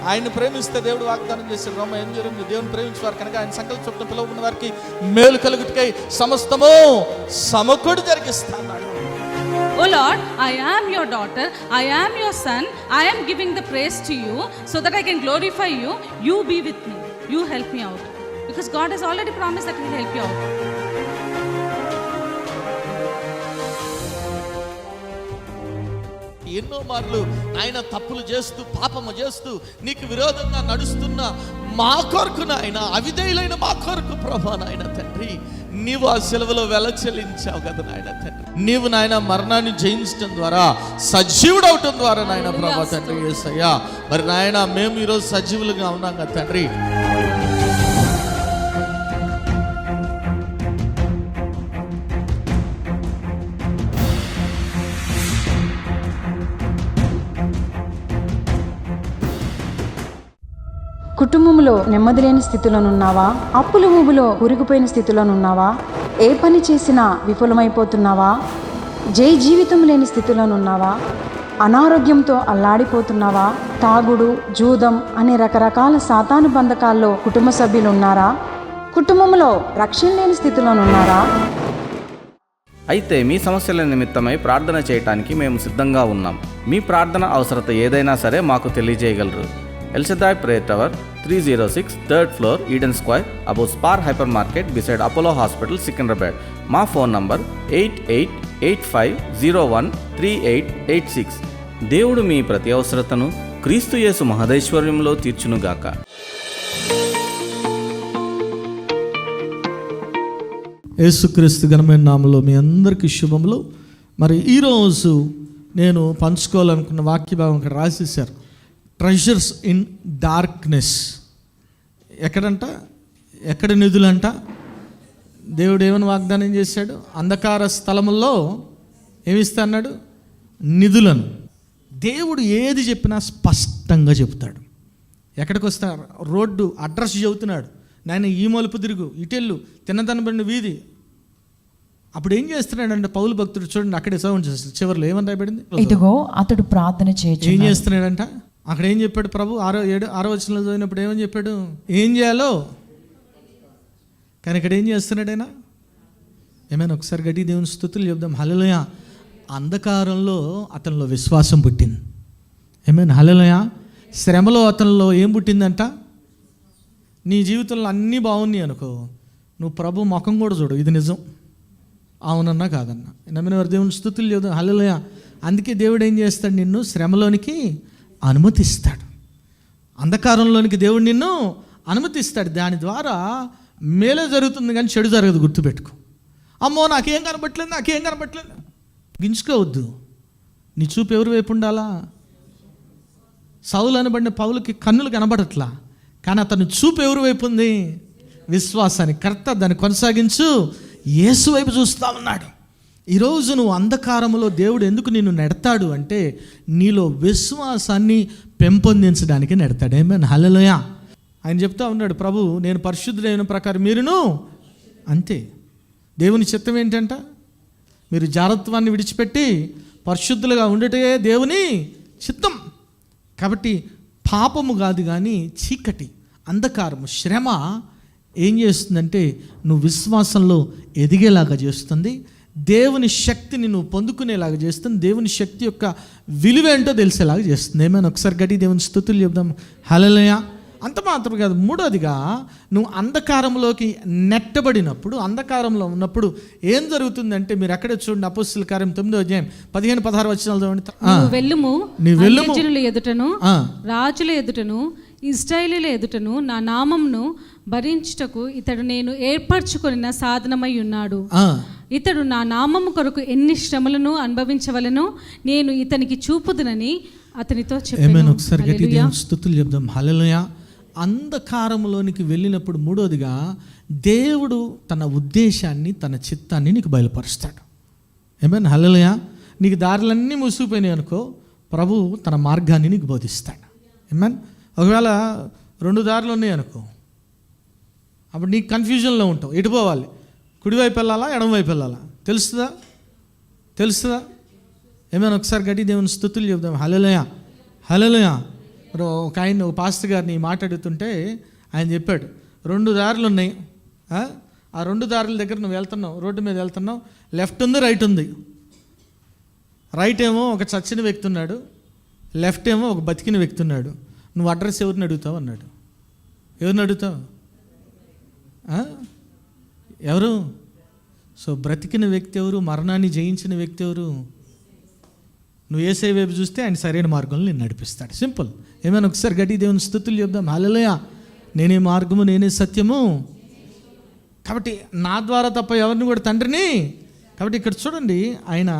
ఆయన ప్రేమిస్తే దేవుడు వాగ్దానం చేశాడు. రోమ 8:8, దేవుని ప్రేమించేవారు కనుక ఆయన సంకల్ప చొప్పున పిలువబడిన వారికి మేలు కలుగుటకై సమస్తము సమకూడి జరిగిస్తాడు. Oh Lord, I am your daughter, I am your son, I am giving the praise to you so that I can glorify you. You be with me, you help me out, because God has already promised that He will help you out. ఎన్నో మార్లు ఆయన తప్పులు చేస్తూ పాపము చేస్తూ నీకు విరోధంగా నడుస్తున్న మా కొరకు నాయన, అవిధేయులైన మా కొరకు ప్రభా నాయన తండ్రి, నీవు ఆ సెలవులో వెల చెల్లించావు కదా నాయన తండ్రి. నీవు నాయన మరణాన్ని జయించడం ద్వారా, సజీవుడు అవటం ద్వారా నాయన ప్రభా తండ్రి యేసయ్యా, మరి నాయన మేము ఈరోజు సజీవులుగా ఉన్నాం కదా తండ్రి. కుటుంబంలో నెమ్మది లేని స్థితిలోనున్నావా? అప్పుల ఊబిలో కూరుకుపోయిన స్థితిలోనున్నావా? ఏ పని చేసినా విఫలమైపోతున్నావా? జీవితం లేని స్థితిలోనున్నావా? అనారోగ్యంతో అల్లాడిపోతున్నావా? తాగుడు, జూదం అనే రకరకాల సాతాను బంధకాల్లో కుటుంబ సభ్యులు ఉన్నారా? కుటుంబంలో రక్షణ లేని స్థితిలోనున్నారా? అయితే మీ సమస్యల నిమిత్తమై ప్రార్థన చేయటానికి మేము సిద్ధంగా ఉన్నాం. మీ ప్రార్థన అవసరత ఏదైనా సరే మాకు తెలియజేయగలరు. El Shaddai Prayer Tower, 306 3rd floor, Eden Square, above Spar Hypermarket, beside Apollo Hospital, Secunderabad. మా ఫోన్ నంబర్ 8885013886. దేవుడు మీ ప్రతి అవసరతను క్రీస్తు యేసు మహదైశ్వర్యంలో తీర్చునుగాక. యేసుక్రీస్తు ఘనమైన నామములో మీ అందరికీ శుభములు. మరి ఈరోజు నేను పంచుకోవాలనుకున్న వాక్య భాగం ఇక్కడ రాసేశారు. Treasures in darkness. ఎక్కడంట? ఎక్కడ నిధులంట? దేవుడు ఏమని వాగ్దానం చేశాడు? అంధకార స్థలముల్లో ఏమిస్తా అన్నాడు? నిధులను. దేవుడు ఏది చెప్పినా స్పష్టంగా చెప్తాడు. ఎక్కడికి వస్తా రోడ్డు అడ్రస్ చెబుతున్నాడు. నాయన ఈ మలుపు తిరుగు, ఇటెళ్ళు, తిన్నదనబడిన వీధి. అప్పుడు ఏం చేస్తున్నాడంటే పౌలు భక్తుడు చూడండి, అక్కడే సౌండ్ చేస్తాడు. చివరిలో ఏమని రాయబడింది? ఇదిగో అతడు ప్రార్థన చేయొచ్చు. ఏం చేస్తున్నాడంట? అక్కడ ఏం చెప్పాడు ప్రభు? 6 వచనంలో చదివినప్పుడు ఏమని చెప్పాడు? ఏం చేయాలో. కానీ ఇక్కడ ఏం చేస్తున్నాడైనా? ఏమైనా ఒకసారి గట్టి దేవుని స్తుతులు చెప్దాం. హల్లెలూయా. అంధకారంలో అతనిలో విశ్వాసం పుట్టింది. ఏమైనా? హల్లెలూయా. శ్రమలో అతనిలో ఏం పుట్టిందంట? నీ జీవితంలో అన్నీ బాగున్నాయి అనుకో, నువ్వు ప్రభు ముఖం కూడా చూడు, ఇది నిజం, అవునన్నా కాదన్నా. నమ్మిన వారు దేవుని స్తుతులు చెప్దాం. హల్లెలూయా. అందుకే దేవుడు ఏం చేస్తాడు? నిన్ను శ్రమలోనికి అనుమతిస్తాడు. అంధకారంలోనికి దేవుడు నిన్ను అనుమతిస్తాడు. దాని ద్వారా మేలే జరుగుతుంది కానీ చెడు జరగదు. గుర్తుపెట్టుకో. అమ్మో నాకేం కనపట్లేదు గించుకోవద్దు. నీ చూపు ఎవరి వైపు ఉండాలా? సౌలు అనబడిన పౌలుకి కన్నులు కనబడట్లా, కానీ అతని చూపు ఎవరి వైపు ఉంది? విశ్వాసానికి కర్త, దాన్ని కొనసాగించు యేసు వైపు చూస్తూ ఉన్నాడు. ఈరోజు నువ్వు అంధకారంలో దేవుడు ఎందుకు నిన్ను నెడతాడు అంటే నీలో విశ్వాసాన్ని పెంపొందించడానికి నెడతాడు. ఏమైనా? హల్లెలూయా. ఆయన చెప్తా ఉన్నాడు, ప్రభు నేను పరిశుద్ధుడైన ప్రకారం మీరును అంతే. దేవుని చిత్తం ఏంటంట? మీరు జారత్వాన్ని విడిచిపెట్టి పరిశుద్ధులుగా ఉండటే దేవుని చిత్తం. కాబట్టి పాపము కాదు కానీ చీకటి, అంధకారము, శ్రమ ఏం చేస్తుందంటే నువ్వు విశ్వాసంలో ఎదిగేలాగా చేస్తుంది. దేవుని శక్తిని నువ్వు పొందుకునేలాగా చేస్తుంది. దేవుని శక్తి యొక్క విలువ ఏంటో తెలిసేలాగా చేస్తుంది. ఏమైనా? ఒకసారి గట్టి దేవుని స్తుతులు చెప్దాం. హల్లెలూయా. అంత మాత్రం కాదు, మూడోదిగా నువ్వు అంధకారంలోకి నెట్టబడినప్పుడు, అంధకారంలో ఉన్నప్పుడు ఏం జరుగుతుందంటే మీరు అక్కడే చూడండి, అపోస్తలుల కార్యం 9వ అధ్యాయం 15-16 వచనాలు చూడండి. వెళ్ళుము, అన్యజనుల ఎదుటను రాజుల ఎదుటను ఇశ్రాయేలీయుల ఎదుటను నా నామమును భరించుటకు ఇతడు నేను ఏర్పరచుకొనిన సాధనమై ఉన్నాడు. ఇతడు నా నామము కొరకు ఎన్ని శ్రమలను అనుభవించవలెనో నేను ఇతనికి చూపుదునని అతనితో చెప్పాను. ఒకసారి గట్టి దేవుని స్తుతులు చెప్దాం. హల్లెలూయా. అంధకారంలోనికి వెళ్ళినప్పుడు మూడోదిగా దేవుడు తన ఉద్దేశాన్ని, తన చిత్తాన్ని నీకు బయలుపరుస్తాడు. ఏమైనా? హల్లెలూయా. నీకు దారులన్నీ మూసిపోయినాయి అనుకో, ప్రభు తన మార్గాన్ని నీకు బోధిస్తాడు. ఏమైనా? ఒకవేళ 2 దారులు ఉన్నాయి అనుకో, అప్పుడు నీకు కన్ఫ్యూజన్లో ఉంటావు. ఎటు పోవాలి? కుడివైపు వెళ్ళాలా, ఎడమవైపు వెళ్ళాలా? తెలుస్తుందా? ఏమైనా? ఒకసారి గట్టి దేవుని స్తుతులు చెప్దాం. హల్లెలూయా. హల్లెలూయా. ఒక ఆయన ఒక పాస్టర్ గారిని మాట్లాడుతుంటే ఆయన చెప్పాడు, 2 దారులు ఉన్నాయి, ఆ 2 దారుల దగ్గర నువ్వు వెళ్తున్నావు, రోడ్డు మీద వెళ్తున్నావు, లెఫ్ట్ ఉంది, రైట్ ఉంది. రైట్ ఏమో ఒక చచ్చిన వ్యక్తి ఉన్నాడు, లెఫ్ట్ ఏమో ఒక బతికిన వ్యక్తి ఉన్నాడు. నువ్వు అడ్రస్ ఎవరిని అడుగుతావు అన్నాడు. ఎవరిని అడుగుతావు? ఎవరు? సో బ్రతికిన వ్యక్తి ఎవరు? మరణాన్ని జయించిన వ్యక్తి ఎవరు? నువ్వు యేసయ్య వైపు చూస్తే ఆయన సరైన మార్గంలో నేను నడిపిస్తాడు. సింపుల్. ఏమైనా ఒకసారి గట్టి దేవుని స్తుతులు చెప్దాం. హల్లెలూయా. నేనే మార్గము, నేనే సత్యము. కాబట్టి నా ద్వారా తప్ప ఎవరిని కూడా తండ్రిని. కాబట్టి ఇక్కడ చూడండి, ఆయన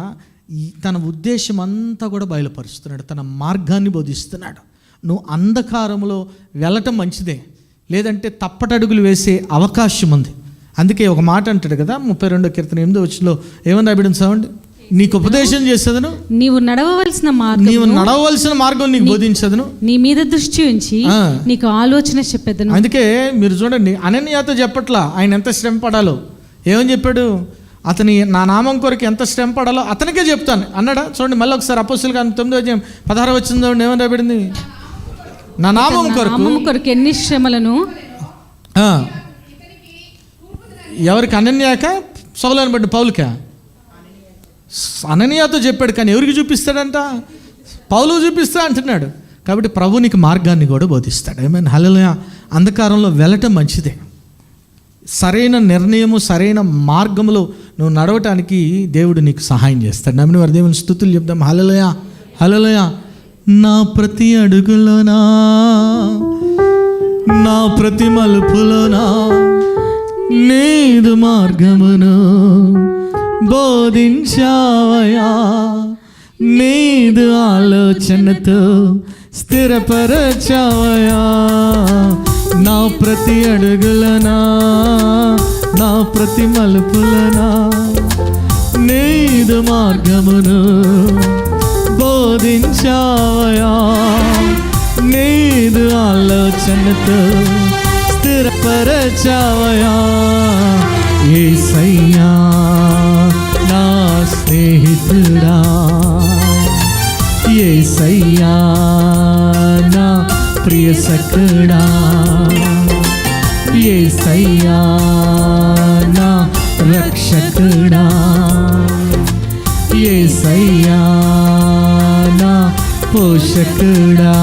తన ఉద్దేశం అంతా కూడా బయలుపరుస్తున్నాడు, తన మార్గాన్ని బోధిస్తున్నాడు. నువ్వు అంధకారంలో వెళ్ళటం మంచిదే, లేదంటే తప్పటడుగులు వేసే అవకాశం ఉంది. అందుకే ఒక మాట అంటాడు కదా, 32వ కీర్తన 8వ వచనంలో ఏమని రాయబడింది చూడండి, నీకు ఉపదేశం చేసేదను, నీవు నడవవలసిన మార్గం నీకు బోధించదును, నీ మీద దృష్టి ఉంచి నీకు ఆలోచన చెప్పేదను. అందుకే మీరు చూడండి, అననీయతో చెప్పట్లా ఆయన ఎంత శ్రమ పడాలో. ఏమని చెప్పాడు? అతని నా నామం కొరకు ఎంత శ్రమ పడాలో అతనికే చెప్తాను అన్నాడా? చూడండి మళ్ళీ ఒకసారి అపోస్తలుల కార్యం 9వ అధ్యాయం 16వ వచనం చూడండి, ఏమని రాయబడింది? నా నామం కొరకు ఎన్ని శ్రమలను. ఎవరికి? అనన్యాక, సౌలుని బట్టి పౌలుకా? అననీయతో చెప్పాడు, కానీ ఎవరికి చూపిస్తాడంట? పౌలు చూపిస్తా అంటున్నాడు. కాబట్టి ప్రభు నీకు మార్గాన్ని కూడా బోధిస్తాడు. ఏమైనా హల్లెలూయా. అంధకారంలో వెళ్ళటం మంచిదే. సరైన నిర్ణయము, సరైన మార్గంలో నువ్వు నడవటానికి దేవుడు నీకు సహాయం చేస్తాడు. నమ్మిన వారి దేవుని స్తుతులు చెప్దాం. హల్లెలూయా, హల్లెలూయా. నా ప్రతి అడుగులోనా, నా ప్రతి మలుపులోనా నీదు మార్గమును బోధించావయా, నీదు ఆలోచనతో స్థిరపరచావయా. నా ప్రతి అడుగులనా, నా ప్రతి మలుపులనా నీదు మార్గమును బోధించావయా, నీదు ఆలోచనతో స్థిరపరచావయా. యేసయ్యా నా స్నేహితుడా, యేసయ్యా నా ప్రియ సఖుడా, యేసయ్యా నా రక్షకుడా, యేసయ్యా నా పోషకుడా.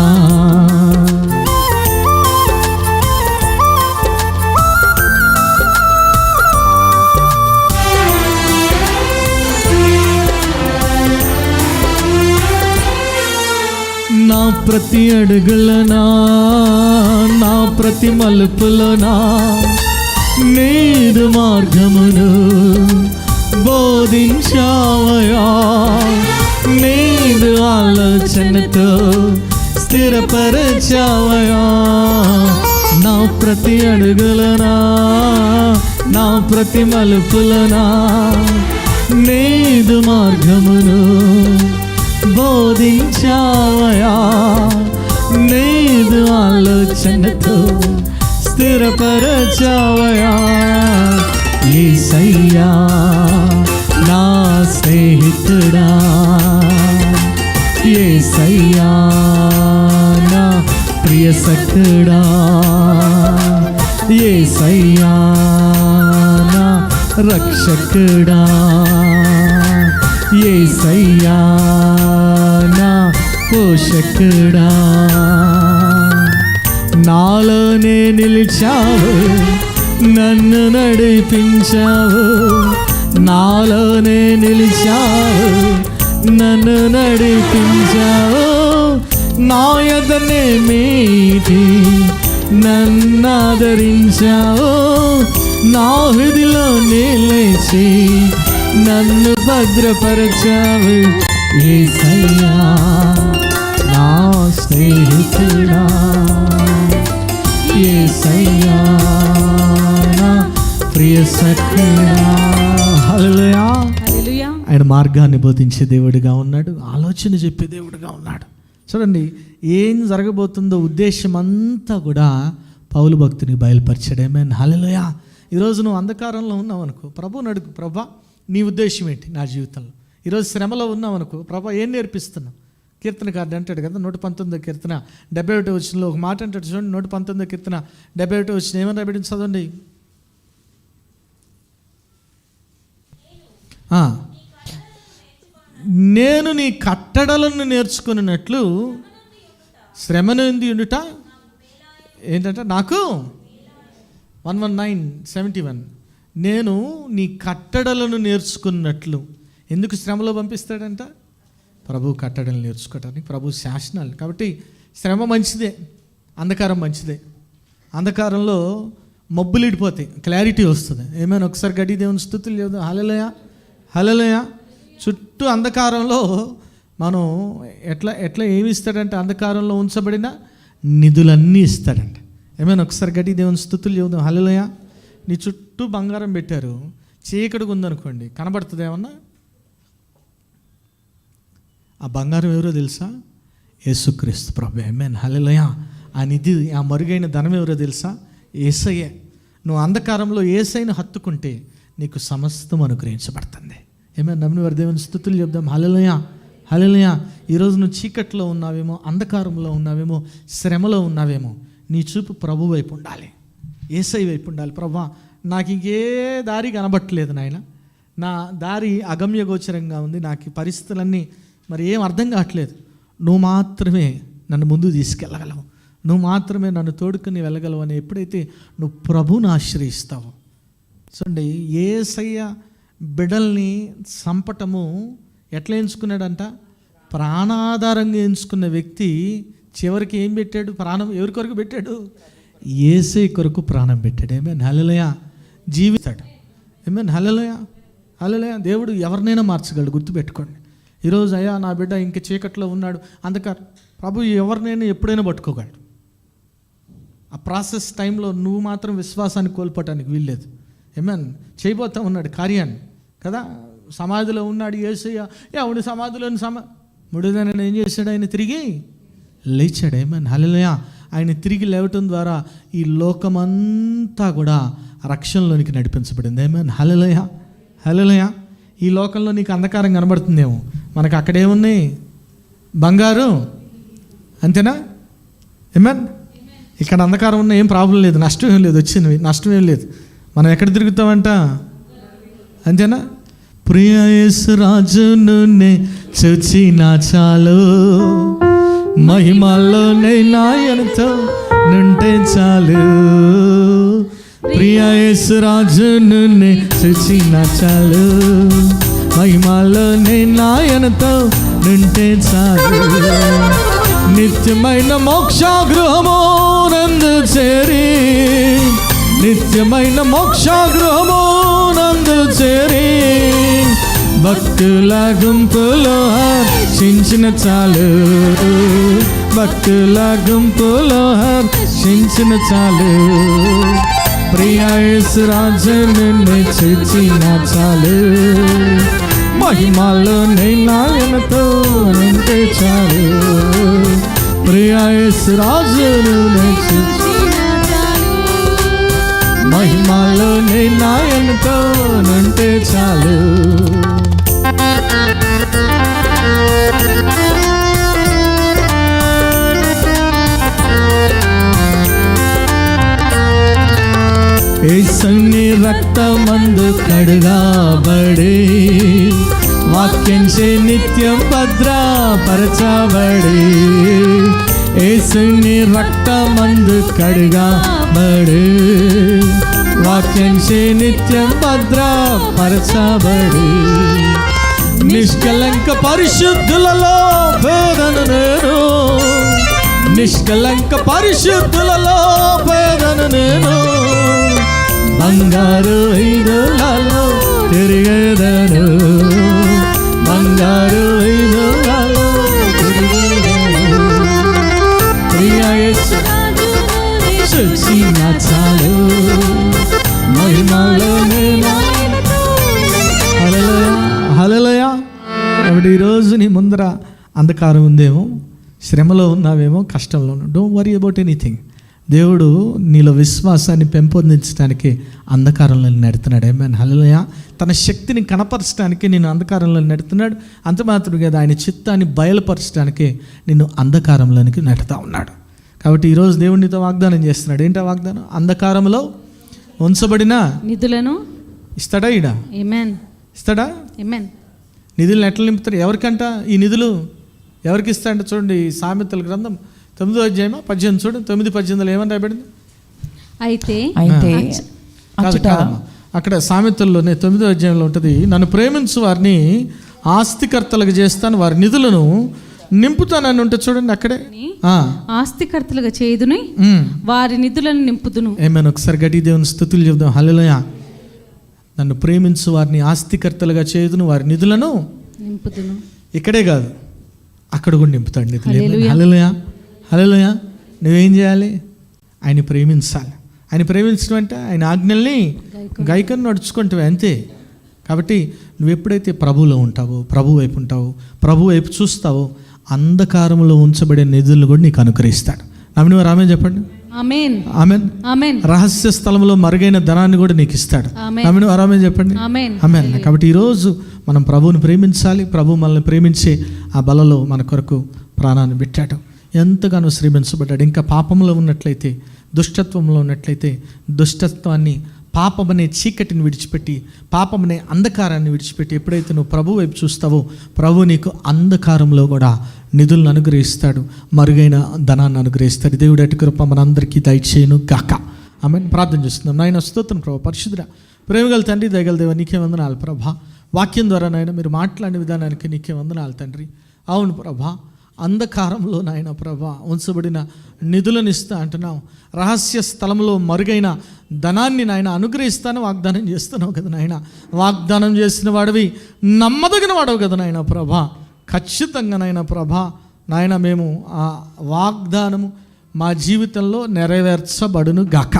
నా ప్రతి అడుగులనా, నా ప్రతి మలుపులనా నీదు మార్గమును బోధించావయా, నీదు ఆలోచనతో స్థిరపరచావయా. నా ప్రతి అడుగులనా, నా ప్రతి మలుపులనా నీదు మార్గమును బోధించావయా, నీదు ఆలోచనతో స్థిరపరచావయా. యేసయ్యా నా స్నేహితుడా, యేసయ్యా నా ప్రియ సఖుడా, యేసయ్యా నా రక్షకుడా, యేసయ్యా నా పోషకుడా. నాలోనే నిలిచావు, నన్ను నడిపించావు, నాలోనే నిలిచావు, నన్ను నడిపించావు. నా యొద్దనే మీటి నన్ను ఆదరించావు, నా హృదిలో నిలిచి నన్ను భద్రపరచావు. యేసయ్యా నా స్నేహితుడా, యేసయ్యా నా ప్రియ సఖుడా. హల్లెలూయా. ఆయన మార్గాన్ని బోధించే దేవుడిగా ఉన్నాడు, ఆలోచన చెప్పే దేవుడిగా ఉన్నాడు. చూడండి ఏం జరగబోతుందో ఉద్దేశం అంతా కూడా పౌలు భక్తునికి బయలుపరిచాడు. ఆమేన్. హల్లెలూయా. ఈరోజు నువ్వు అంధకారంలో ఉన్నావు అనుకో, ప్రభువుని అడుగు, ప్రభా నీ ఉద్దేశం ఏంటి నా జీవితంలో? ఈరోజు శ్రమలో ఉన్నావు అనుకో, ప్రభా ఏం నేర్పిస్తున్నావు? కీర్తనకారుడు అంటాడు కదా 119వ కీర్తన 71వ వచనంలో ఒక మాట అంటాడు చూడండి. 119వ కీర్తన 71వ వచనం ఏమని రాబడింది చదవండి. నేను నీ కట్టడలను నేర్చుకున్నట్లు శ్రమనుంది ఉండుట ఏంటంటే నాకు 119:71 నేను నీ కట్టడలను నేర్చుకున్నట్లు. ఎందుకు శ్రమలో పంపిస్తాడంట? ప్రభు కట్టడలు నేర్చుకోవటానికి, ప్రభు శాసనాలు. కాబట్టి శ్రమ మంచిదే, అంధకారం మంచిదే. అంధకారంలో మబ్బులు ఇడిపోతాయి, క్లారిటీ వస్తుంది. ఏమైనా ఒకసారి గడి దేవుని స్తుతులు లేదు. హల్లెలూయా హల్లెలూయా. చుట్టూ అంధకారంలో మనం ఎట్లా ఏమి ఇస్తాడంటే అంధకారంలో ఉంచబడిన నిధులన్నీ ఇస్తాడంట. ఏమైనా ఒకసారి గడి దేవుని స్తుతులు చెబుదాం. హల్లెలూయా. నీ చుట్టూ బంగారం పెట్టారు, చీకటిగా ఉందనుకోండి, కనబడుతుంది ఏమన్నా? ఆ బంగారం ఎవరో తెలుసా? యేసుక్రీస్తు ప్రభు. ఆమేన్ హల్లెలూయా. ఆ నిధి, ఆ మరుగైన ధనం ఎవరో తెలుసా? యేసయ్యే. నువ్వు అంధకారంలో యేసయ్యను హత్తుకుంటే నీకు సమస్తం అనుగ్రహించబడుతుంది. ఏమైనా నమ్మిన వారి దేవుని స్తుతులు చెప్దాం. హల్లెలూయా హల్లెలూయా. ఈరోజు నువ్వు చీకట్లో ఉన్నావేమో, అంధకారంలో ఉన్నావేమో, శ్రమలో ఉన్నావేమో, నీ చూపు ప్రభు వైపు ఉండాలి, యేసయ్య వైపు ఉండాలి. ప్రభువా, నాకు ఇంకే దారి కనబట్టలేదు నాయన, నా దారి అగమ్యగోచరంగా ఉంది, నాకు ఈ పరిస్థితులన్నీ మరి ఏం అర్థం కావట్లేదు. నువ్వు మాత్రమే నన్ను ముందు తీసుకెళ్ళగలవు, నువ్వు మాత్రమే నన్ను తోడుకుని వెళ్ళగలవు అని ఎప్పుడైతే నువ్వు ప్రభువుని ఆశ్రయిస్తావో. చూడండి, యేసయ్య బిడ్డల్ని చంపటము ఎట్లా ఎంచుకున్నాడంట? ప్రాణాధారంగా ఎంచుకున్న వ్యక్తి చివరికి ఏం పెట్టాడు? ప్రాణం ఎవరి కొరకు పెట్టాడు? యేసయ్య కొరకు ప్రాణం పెట్టాడు. ఆమేన్ హల్లెలూయా. జీవితాడు. ఆమేన్ హల్లెలూయా హల్లెలూయా. దేవుడు ఎవరినైనా మార్చగలడు, గుర్తుపెట్టుకోండి. ఈరోజు అయ్యా నా బిడ్డ ఇంక చీకట్లో ఉన్నాడు, అంధకారం, ప్రభు ఎవరినైనా ఎప్పుడైనా పట్టుకోగలడు. ఆ ప్రాసెస్ టైంలో నువ్వు మాత్రం విశ్వాసాన్ని కోల్పోవటానికి వీల్లేదు. ఆమేన్. చేయబోతా ఉన్నాడు కార్యాన్ని కదా. సమాధిలో ఉన్నాడు యేసయ్య, అవును సమాధిలోని ముడిదనని ఏం చేశాడు? ఆయన తిరిగి లేచాడు. ఆమేన్ హల్లెలూయా. ఆయన తిరిగి లేవటం ద్వారా ఈ లోకమంతా కూడా రక్షణలోనికి నడిపించబడింది. ఆమేన్ హల్లెలూయా హల్లెలూయా. ఈ లోకంలో నీకు అంధకారం కనబడుతుందేమో, మనకు అక్కడేమున్నాయి? బంగారు, అంతేనా? ఆమేన్. ఇక్కడ అంధకారం ఉన్న ఏం ప్రాబ్లం లేదు, నష్టం ఏం లేదు, వచ్చింది నష్టం ఏం లేదు. మనం ఎక్కడ తిరుగుతామంట? అంతేనా? ప్రియ యేసు రాజును నే చూచిన చాలు, మహిమల్లో నాయనతో నుంటే చాలు. ప్రియ యేసు రాజును నే చూచిన చాలు, మహిమల్లో నాయనతో నుంటే చాలు. నిత్యమైన మోక్ష గృహము నందు చేరి, నిత్యమైన మోక్ష గృహము నందు చేరి, భక్తుల గుంపులో హర్షించిన చాలు, భక్తుల గుంపులో హర్షించిన చాలు. ప్రియ యేసు రాజును చూచిన చాలు, మహిమలో నాయనతో నింటే చాలు. ప్రియ యేసు రాజును చూచిన మహిమలో నాయనతో నింటే చాలు. యేసుని రక్తమందు కడుగబడి, వాక్యంచే నిత్యం భద్రపరచబడి, యేసుని రక్తమందు కడుగబడి, వాక్యంచే నిత్యం భద్రపరచబడి, నిష్కలంక పరిశుద్ధులలో పేదను నేను, నిష్కలంక పరిశుద్ధులలో పేదను నేను, బంగారు ఐదులలో తిరిగేదను, బంగారు ఐదులలో తిరిగేదను. ప్రియ యేసు చూచిన చాలు, మహిమలో హల్లెలూయా హల్లెలూయా. కాబట్టి ఈరోజు నీ ముందర అంధకారం ఉందేమో, శ్రమలో ఉన్నావేమో, కష్టంలో ఉన్నావు. Don't worry about anything. దేవుడు నీలో విశ్వాసాన్ని పెంపొందించడానికి అంధకారంలో నెడుతున్నాడు. ఆమేన్, హల్లెలూయా. తన శక్తిని కనపరచడానికి నిన్ను అంధకారంలో నెడుతున్నాడు. అంత మాత్రం కదా, ఆయన చిత్తాన్ని బయలుపరచడానికి నిన్ను అంధకారంలోనికి నెడుతూ ఉన్నాడు. కాబట్టి ఈరోజు దేవుడు నీతో వాగ్దానం చేస్తున్నాడు. ఏంటో వాగ్దానం? అంధకారంలో ఉంచబడిన నిధులను ఇస్తాడా? ఆమేన్. ఇస్తాడా? ఆమేన్. నిధులను ఎట్లా నింపుతాడు? ఎవరికంట ఈ నిధులు? ఎవరికి ఇస్తాడంటే చూడండి, సామెతల గ్రంథం 9వ అధ్యాయం 18 చూడండి. 9:18 ఏమని రాయబడింది? అయితే కాదమ్మా, అక్కడ సామెతల్లోనే 9వ అధ్యాయంలో ఉంటుంది, నన్ను ప్రేమించు వారిని ఆస్తికర్తలుగా చేస్తాను, వారి నిధులను నింపుతానని ఉంటే చూడండి అక్కడే. ఆస్తికర్తలుగా చేయుదును, వారి నిధులను నింపుదును. ఏమైనా ఒకసారి గట్టి దేవుని స్తుతులు చెప్దాం. హల్లెలూయా. నన్ను ప్రేమించు వారిని ఆస్తికర్తలుగా చేయుదును, వారి నిధులను నింపుదును. ఇక్కడే కాదు, అక్కడ కూడా నింపుతాడు నిధులు. హల్లెలూయా, హల్లెలూయా. నువ్వేం చేయాలి? ఆయన ప్రేమించాలి. ఆయన ప్రేమించడం అంటే ఆయన ఆజ్ఞల్ని గైకను నడుచుకుంటావు, అంతే. కాబట్టి నువ్వు ఎప్పుడైతే ప్రభువులో ఉంటావో, ప్రభు వైపు ఉంటావో, ప్రభు వైపు చూస్తావో, అంధకారంలో ఉంచబడే నిధులను కూడా నీకు అనుగ్రహిస్తాడు. నమ్మిన వారు ఆమేన్ చెప్పండి. ఆమేన్. ఆమేన్. ఆమేన్. రహస్య స్థలంలో మరుగైన ధనాన్ని కూడా నీకు ఇస్తాడు. నమ్మిన వారు ఆమేన్ చెప్పండి. ఆమేన్. ఆమేన్. కాబట్టి ఈరోజు మనం ప్రభువుని ప్రేమించాలి. ప్రభు మనల్ని ప్రేమించే ఆ బలలో మన కొరకు ప్రాణాన్ని పెట్టాడు. ఎంతగానో శ్రమించబడ్డాడు. ఇంకా పాపంలో ఉన్నట్లయితే, దుష్టత్వంలో ఉన్నట్లయితే, దుష్టత్వాన్ని, పాపమనే చీకటిని విడిచిపెట్టి, పాపమనే అంధకారాన్ని విడిచిపెట్టి ఎప్పుడైతే నువ్వు ప్రభు వైపు చూస్తావో, ప్రభు నీకు అంధకారంలో కూడా నిధులను అనుగ్రహిస్తాడు, మరుగైన ధనాన్ని అనుగ్రహిస్తాడు. దేవుడి అటు కృప మనందరికీ దయచేయును గాక. ఆమేన్. ప్రార్థన చేస్తున్నాం. నాయన స్తోత్రం ప్రభా, పరిశుద్ధుడా, ప్రేమగల తండ్రి, దయగల దేవా, నీకే వందనాలు ప్రభా. వాక్యం ద్వారా నాయన మీరు మాట్లాడే విధానానికి నీకే వందనాలు తండ్రి. అవును ప్రభా, అంధకారంలో నాయన ప్రభా ఉంచబడిన నిధులను ఇస్తా అంటున్నావు. రహస్య స్థలంలో మరుగైన ధనాన్ని నాయన అనుగ్రహిస్తాను వాగ్దానం చేస్తున్నావు కదా నాయన. వాగ్దానం చేసిన వాడివి, నమ్మదగిన వాడవు కదా నాయన ప్రభా. ఖచ్చితంగా నాయన ప్రభా, నాయన మేము ఆ వాగ్దానము మా జీవితంలో నెరవేర్చబడును గాక.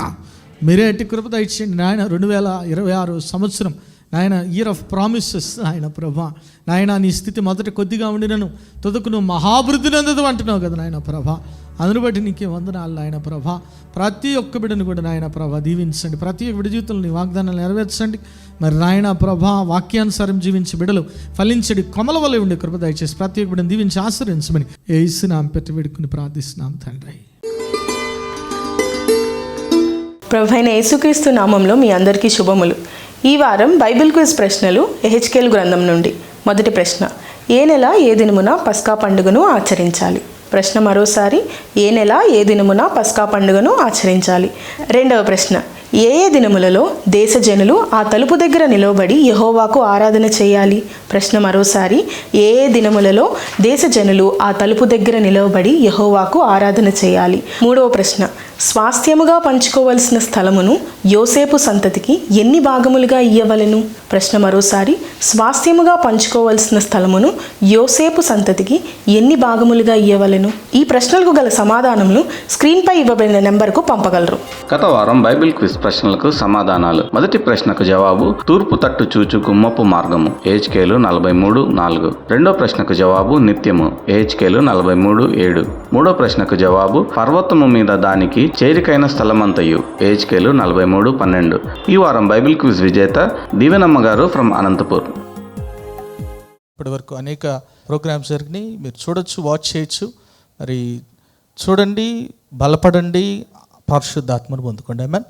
మీరే అట్టి కృప దయచేయండి నాయన. 2026 సంవత్సరం నాయన, ఇయర్ ఆఫ్ ప్రామిసెస్ నాయన ప్రభా. నాయన నీ స్థితి మొదట కొద్దిగా ఉండినను తొదకు నువ్వు మహాభివృద్ధిని అందదు అంటున్నావు కదా నాయన ప్రభా. అందును బట్టి నీకే వందనాలు నాయన ప్రభా. ప్రతి ఒక్క బిడ్డను కూడా నాయన ప్రభా దీవించండి. ప్రతి ఒక్క బిడ్డ జీవితంలో నీ వాగ్దానాలు నెరవేర్చండి. మరి నాయన ప్రభా, వాక్యానుసారం జీవించే బిడ్డలు ఫలించడి కొమల వలె ఉండే కృప దయచేసి ప్రతి ఒక్క బిడ్డను దీవించి ఆశ్రయించమని యేసునామం పెట్టి వేడుకుని ప్రార్థిస్తున్నాం తండ్రి. ప్రభువైన యేసుక్రీస్తు నామంలో మీ అందరికీ శుభములు. ఈ వారం బైబిల్ క్విజ్ ప్రశ్నలు ఎహెచ్కేల్ గ్రంథం నుండి. మొదటి ప్రశ్న, ఏ నెల ఏ దినమున పస్కా పండుగను ఆచరించాలి? ప్రశ్న మరోసారి, ఏ నెల ఏ దినమున పస్కా పండుగను ఆచరించాలి? రెండవ ప్రశ్న, ఏ ఏ దినములలో దేశజనులు ఆ తలుపు దగ్గర నిలవబడి యెహోవాకు ఆరాధన చేయాలి? ప్రశ్న మరోసారి, ఏ ఏ దినములలో దేశజనులు ఆ తలుపు దగ్గర నిలవబడి యెహోవాకు ఆరాధన చేయాలి? మూడవ ప్రశ్న, స్వాస్థ్యముగా పంచుకోవలసిన స్థలమును యోసేపు సంతతికి ఎన్ని భాగములుగా ఇయ్యవలెను? ప్రశ్న మరోసారి, స్వాస్థ్యముగా పంచుకోవలసిన స్థలమును యోసేపు సంతతికి ఎన్ని భాగములుగా ఇయ్యవలెను? ఈ ప్రశ్నలకు గల సమాధానములు స్క్రీన్పై ఇవ్వబడిన నెంబర్కు పంపగలరు. గత వారం బైబిల్ క్విజ్ ప్రశ్నలకు సమాధానాలు. మొదటి ప్రశ్నకు జవాబు తూర్పు తట్టు చూచు గుమ్మపు మార్గము, ఏహెచ్కేలు 43:4. రెండో ప్రశ్నకు జవాబు నిత్యము, ఏహెచ్కేలు 43:7. మూడో ప్రశ్నకు జవాబు పర్వతము మీద దానికి చేరికైన స్థలమంతయు, ఏహెచ్కేలు 43:12. ఈ వారం బైబిల్ క్విజ్ విజేత దీవెనమ్మ గారు ఫ్రమ్ అనంతపూర్. ఇప్పటి వరకు అనేక ప్రోగ్రామ్స్ జరిగినాయి, మీరు చూడొచ్చు, వాచ్ చేయొచ్చు. మరి చూడండి, బలపడండి, పరిశుద్ధాత్మను పొందుకోండి. ఆమేన్.